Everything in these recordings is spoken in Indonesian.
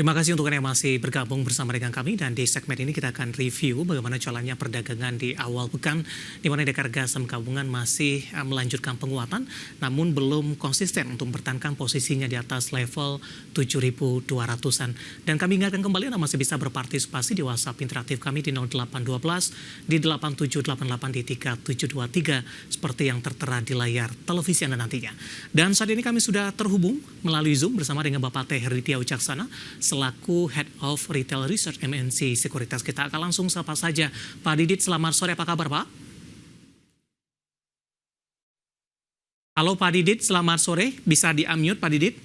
Terima kasih untuk Anda yang masih bergabung bersama dengan kami, dan di segmen ini kita akan review bagaimana jalannya perdagangan di awal pekan, di mana indeks harga saham gabungan masih melanjutkan penguatan namun belum konsisten untuk mempertahankan posisinya di atas level 7.200-an. Dan kami ingatkan kembali Anda masih bisa berpartisipasi di WhatsApp interaktif kami di 0812 di 8788 di 3723 seperti yang tertera di layar televisi Anda nantinya. Dan saat ini kami sudah terhubung melalui Zoom bersama dengan Bapak Teh Heritia Wicaksana selaku Head of Retail Research MNC Sekuritas. Kita akan langsung sapa saja Pak Didit. Selamat sore, apa kabar Pak? Halo Pak Didit, selamat sore. Bisa di-unmute Pak Didit?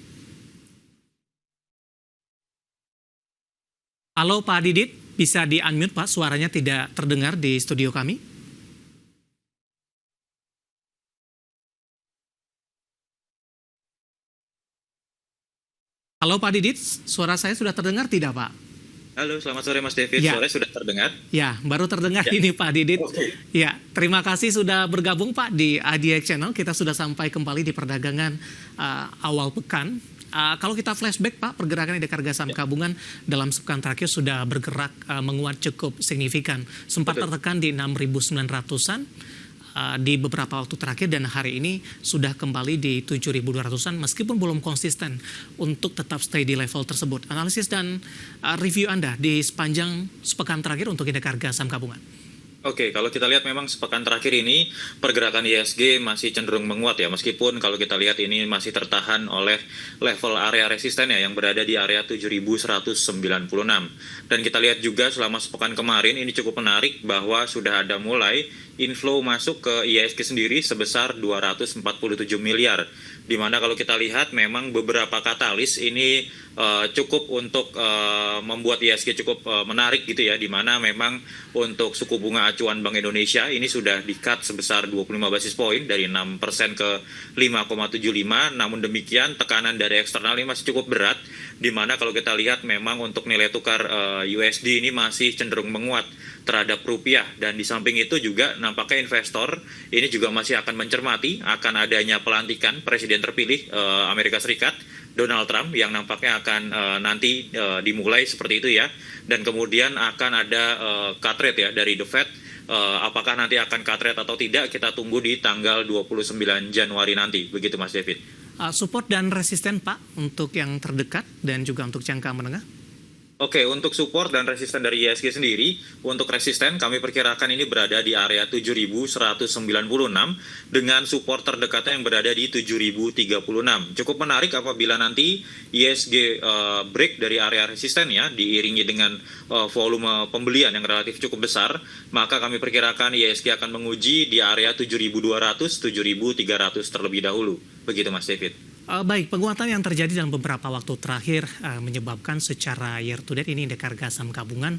Halo Pak Didit, bisa di-unmute Pak? Suaranya tidak terdengar di studio kami. Halo Pak Didit, suara saya sudah terdengar tidak Pak? Halo, selamat sore Mas David. Ya. Suara sudah terdengar? Ya, baru terdengar ini Pak Didit. Oke. Ya, terima kasih sudah bergabung Pak di IDX Channel. Kita sudah sampai kembali di perdagangan awal pekan. Kalau kita flashback Pak, pergerakan indeks harga saham gabungan dalam sepekan terakhir sudah bergerak menguat cukup signifikan. Sempat tertekan di 6.900-an. Di beberapa waktu terakhir, dan hari ini sudah kembali di 7.200-an meskipun belum konsisten untuk tetap stay di level tersebut. Analisis dan review Anda di sepanjang sepekan terakhir untuk indeks harga saham gabungan. Oke, kalau kita lihat memang sepekan terakhir ini pergerakan IHSG masih cenderung menguat ya, meskipun kalau kita lihat ini masih tertahan oleh level area resisten ya, yang berada di area 7.196. Dan kita lihat juga selama sepekan kemarin ini cukup menarik bahwa sudah ada mulai inflow masuk ke IHSG sendiri sebesar 247 miliar. Dimana kalau kita lihat memang beberapa katalis ini cukup untuk membuat IHSG cukup menarik gitu ya, dimana memang untuk suku bunga acuan Bank Indonesia ini sudah di-cut sebesar 25 basis point dari 6% ke 5,75. Namun demikian tekanan dari eksternal ini masih cukup berat, dimana kalau kita lihat memang untuk nilai tukar USD ini masih cenderung menguat terhadap rupiah. Dan di samping itu juga nampaknya investor ini juga masih akan mencermati akan adanya pelantikan Presiden terpilih Amerika Serikat Donald Trump yang nampaknya akan nanti dimulai seperti itu ya. Dan kemudian akan ada cut rate ya dari The Fed. Apakah nanti akan cut rate atau tidak, kita tunggu di tanggal 29 Januari nanti. Begitu Mas David. Support dan resisten Pak untuk yang terdekat dan juga untuk jangka menengah? Oke, untuk support dan resisten dari IHSG sendiri, untuk resisten kami perkirakan ini berada di area 7.196 dengan support terdekatnya yang berada di 7.036. Cukup menarik apabila nanti IHSG break dari area resisten ya, diiringi dengan volume pembelian yang relatif cukup besar, maka kami perkirakan IHSG akan menguji di area 7.200, 7.300 terlebih dahulu. Begitu Mas David. Baik, penguatan yang terjadi dalam beberapa waktu terakhir menyebabkan secara year to date ini indeks harga saham gabungan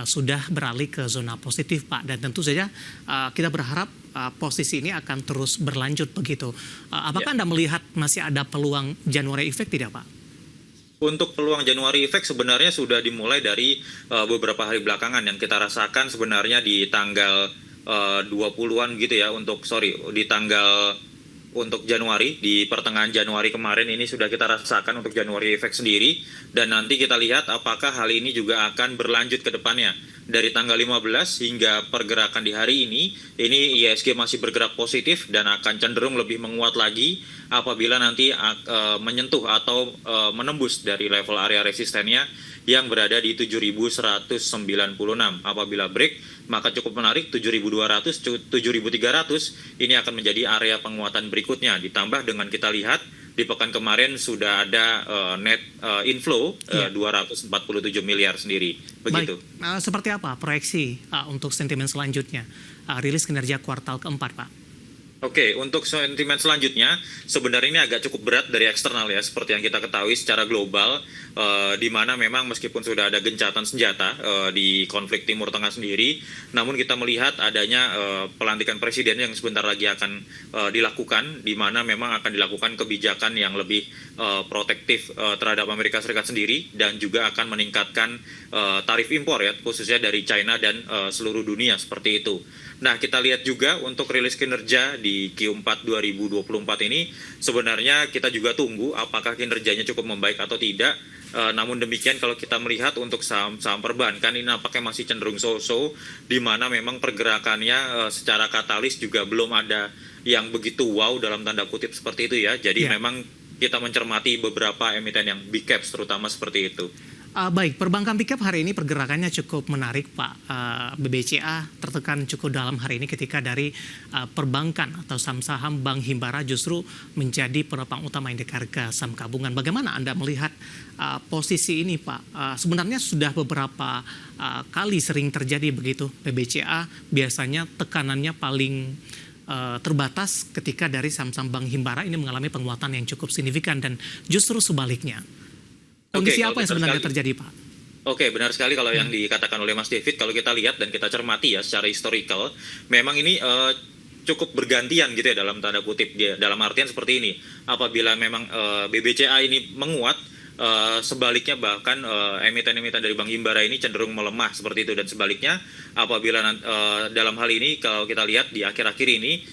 sudah beralih ke zona positif Pak, dan tentu saja kita berharap posisi ini akan terus berlanjut begitu. Apakah Anda melihat masih ada peluang January effect tidak Pak? Untuk peluang Januari Effect sebenarnya sudah dimulai dari beberapa hari belakangan yang kita rasakan sebenarnya di tanggal 20-an gitu ya, untuk Januari, di pertengahan Januari kemarin ini sudah kita rasakan untuk Januari Effect sendiri, dan nanti kita lihat apakah hal ini juga akan berlanjut ke depannya. Dari tanggal 15 hingga pergerakan di hari ini IHSG masih bergerak positif dan akan cenderung lebih menguat lagi apabila nanti menyentuh atau menembus dari level area resistennya yang berada di 7.196. Apabila break, maka cukup menarik 7.200, 7.300 ini akan menjadi area penguatan berikutnya. Ditambah dengan kita lihat di pekan kemarin sudah ada net inflow 247 miliar sendiri. Begitu. Baik, seperti apa proyeksi untuk sentimen selanjutnya? Rilis kinerja kuartal keempat Pak. Oke, untuk sentimen selanjutnya sebenarnya ini agak cukup berat dari eksternal ya, seperti yang kita ketahui secara global, di mana memang meskipun sudah ada gencatan senjata di konflik Timur Tengah sendiri, namun kita melihat adanya pelantikan presiden yang sebentar lagi akan dilakukan, di mana memang akan dilakukan kebijakan yang lebih protektif terhadap Amerika Serikat sendiri, dan juga akan meningkatkan tarif impor ya, khususnya dari China dan seluruh dunia seperti itu. Nah, kita lihat juga untuk rilis kinerja di Q4 2024 ini, sebenarnya kita juga tunggu apakah kinerjanya cukup membaik atau tidak. Namun demikian kalau kita melihat untuk saham-saham perbankan ini nampaknya masih cenderung so-so, di mana memang pergerakannya secara katalis juga belum ada yang begitu wow dalam tanda kutip seperti itu ya. Jadi memang kita mencermati beberapa emiten yang big caps terutama seperti itu. Baik, perbankan big cap hari ini pergerakannya cukup menarik, Pak. BBCA tertekan cukup dalam hari ini ketika dari perbankan atau saham-saham Bank Himbara justru menjadi penopang utama indeks harga saham gabungan. Bagaimana Anda melihat posisi ini, Pak? Sebenarnya sudah beberapa kali sering terjadi begitu. BBCA biasanya tekanannya paling terbatas ketika dari saham-saham Bank Himbara ini mengalami penguatan yang cukup signifikan dan justru sebaliknya. Kondisi apa yang sebenarnya terjadi, Pak? Oke, benar sekali kalau yang dikatakan oleh Mas David. Kalau kita lihat dan kita cermati ya secara historical, memang ini cukup bergantian gitu ya dalam tanda kutip. Dalam artian seperti ini, apabila memang BBCA ini menguat, sebaliknya bahkan emiten-emiten dari Bank Himbara ini cenderung melemah seperti itu. Dan sebaliknya apabila dalam hal ini kalau kita lihat di akhir-akhir ini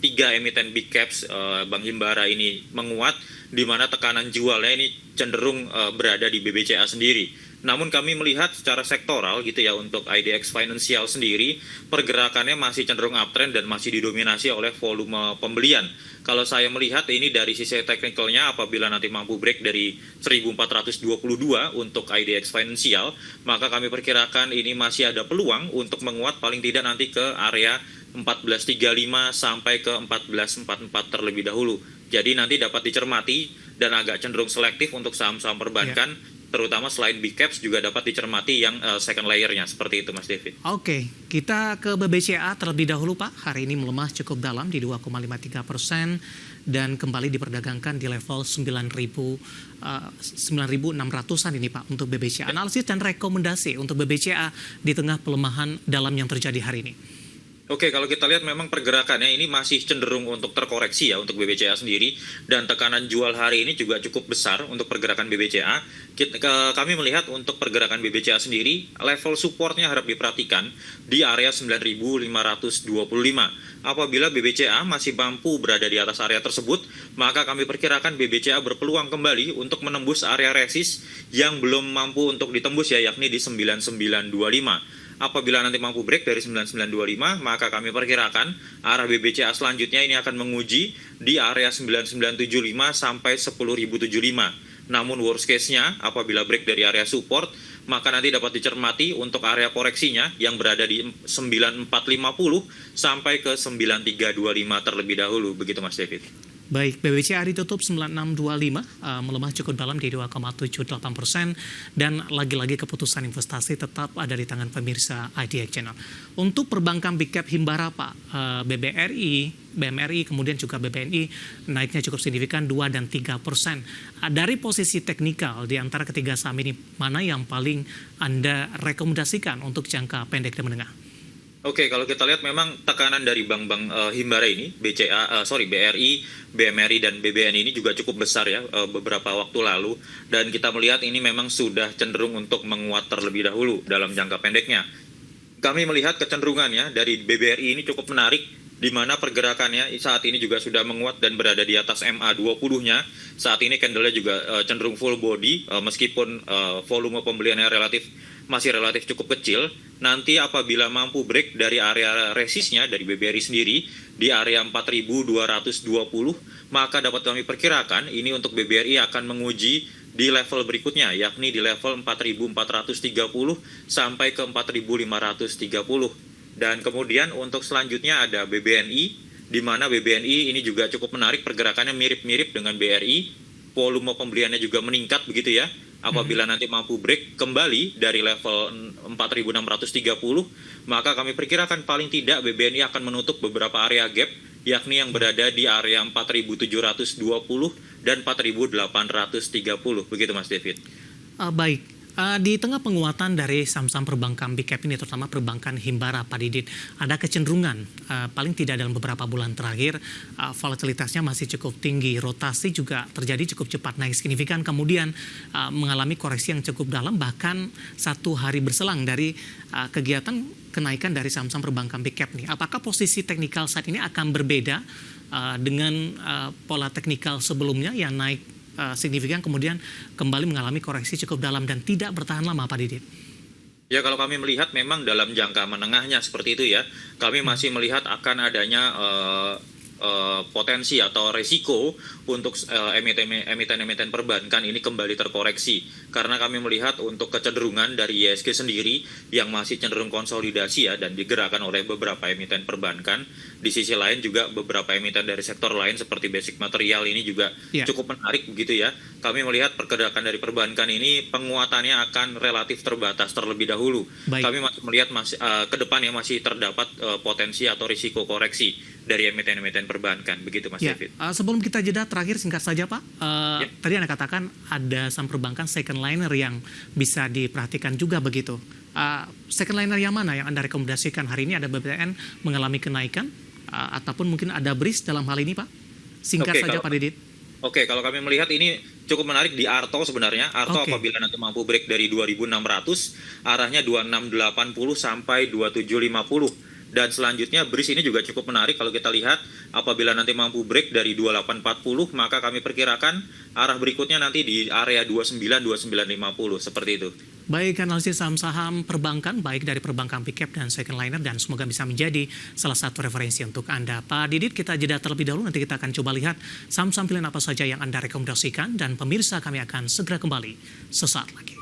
3 emiten big caps Bank Himbara ini menguat, di mana tekanan jualnya ini cenderung berada di BBCA sendiri. Namun kami melihat secara sektoral gitu ya untuk IDX Financial sendiri pergerakannya masih cenderung uptrend dan masih didominasi oleh volume pembelian. Kalau saya melihat ini dari sisi teknikalnya apabila nanti mampu break dari 1422 untuk IDX Financial, maka kami perkirakan ini masih ada peluang untuk menguat paling tidak nanti ke area 1435 sampai ke 1444 terlebih dahulu. Jadi nanti dapat dicermati dan agak cenderung selektif untuk saham-saham perbankan, terutama selain big caps juga dapat dicermati yang second layer-nya, seperti itu Mas David. Oke, kita ke BBCA terlebih dahulu Pak. Hari ini melemah cukup dalam di 2,53% dan kembali diperdagangkan di level 9.600-an ini Pak untuk BBCA. Analisis dan rekomendasi untuk BBCA di tengah pelemahan dalam yang terjadi hari ini. Oke, kalau kita lihat memang pergerakannya ini masih cenderung untuk terkoreksi ya untuk BBCA sendiri, dan tekanan jual hari ini juga cukup besar untuk pergerakan BBCA. Kami melihat untuk pergerakan BBCA sendiri, level supportnya harap diperhatikan di area 9.525. Apabila BBCA masih mampu berada di atas area tersebut, maka kami perkirakan BBCA berpeluang kembali untuk menembus area resist yang belum mampu untuk ditembus ya, yakni di 9925. Apabila nanti mampu break dari 9925, maka kami perkirakan arah BBCA selanjutnya ini akan menguji di area 9975 sampai 10075. Namun worst case-nya apabila break dari area support, maka nanti dapat dicermati untuk area koreksinya yang berada di 9450 sampai ke 9325 terlebih dahulu. Begitu Mas David. Baik, BBCA ditutup 9625, melemah cukup dalam di 2,78%, dan lagi-lagi keputusan investasi tetap ada di tangan pemirsa IDX Channel. Untuk perbankan big cap Himbara Pak, BBRI, BMRI, kemudian juga BBNI naiknya cukup signifikan 2 dan 3%. Dari posisi teknikal di antara ketiga saham ini, mana yang paling Anda rekomendasikan untuk jangka pendek dan menengah? Oke, kalau kita lihat memang tekanan dari bank-bank Himbara ini, BRI, BMRI, dan BBNI ini juga cukup besar ya beberapa waktu lalu. Dan kita melihat ini memang sudah cenderung untuk menguat terlebih dahulu dalam jangka pendeknya. Kami melihat kecenderungannya dari BBRI ini cukup menarik, di mana pergerakannya saat ini juga sudah menguat dan berada di atas MA20-nya. Saat ini candle-nya juga cenderung full body, meskipun volume pembeliannya masih relatif cukup kecil. Nanti apabila mampu break dari area resistnya dari BBRI sendiri di area 4.220, maka dapat kami perkirakan ini untuk BBRI akan menguji di level berikutnya, yakni di level 4.430 sampai ke 4.530. Dan kemudian untuk selanjutnya ada BBNI, di mana BBNI ini juga cukup menarik, pergerakannya mirip-mirip dengan BRI, volume pembeliannya juga meningkat begitu ya. Apabila nanti mampu break kembali dari level 4.630, maka kami perkirakan paling tidak BBNI akan menutup beberapa area gap, yakni yang berada di area 4.720 dan 4.830. Begitu Mas David. Baik, Di tengah penguatan dari saham-saham perbankan big cap ini, terutama perbankan Himbara, Pak Didit, ada kecenderungan paling tidak dalam beberapa bulan terakhir volatilitasnya masih cukup tinggi, rotasi juga terjadi cukup cepat naik signifikan, kemudian mengalami koreksi yang cukup dalam bahkan 1 hari berselang dari kegiatan kenaikan dari saham-saham perbankan big cap nih. Apakah posisi teknikal saat ini akan berbeda dengan pola teknikal sebelumnya yang naik signifikan kemudian kembali mengalami koreksi cukup dalam dan tidak bertahan lama, Pak Didit? Ya, kalau kami melihat memang dalam jangka menengahnya seperti itu ya, kami masih melihat akan adanya potensi atau resiko untuk emiten-emiten perbankan ini kembali terkoreksi. Karena kami melihat untuk kecenderungan dari IHSG sendiri yang masih cenderung konsolidasi ya dan digerakkan oleh beberapa emiten perbankan. Di sisi lain juga beberapa emiten dari sektor lain seperti basic material ini juga cukup menarik begitu ya. Kami melihat pergerakan dari perbankan ini penguatannya akan relatif terbatas terlebih dahulu. Baik. Kami masih melihat ke depannya masih terdapat potensi atau risiko koreksi dari emiten-emiten perbankan, begitu Mas David. Sebelum kita jeda, terakhir singkat saja Pak, tadi Anda katakan ada saham perbankan second liner yang bisa diperhatikan juga begitu. Second liner yang mana yang Anda rekomendasikan hari ini? Ada BBTN mengalami kenaikan ataupun mungkin ada BRIS dalam hal ini Pak? Singkat saja Pak Didit. Oke, kalau kami melihat ini cukup menarik di Arto sebenarnya. Arto apabila nanti mampu break dari 2.600, arahnya 2.680 sampai 2.750. Dan selanjutnya BRIS ini juga cukup menarik kalau kita lihat apabila nanti mampu break dari 2840 maka kami perkirakan arah berikutnya nanti di area 29-2950 seperti itu. Baik, analisis saham-saham perbankan baik dari perbankan big cap dan second liner dan semoga bisa menjadi salah satu referensi untuk Anda. Pak Didit, kita jeda terlebih dahulu, nanti kita akan coba lihat saham-saham pilihan apa saja yang Anda rekomendasikan dan pemirsa kami akan segera kembali sesaat lagi.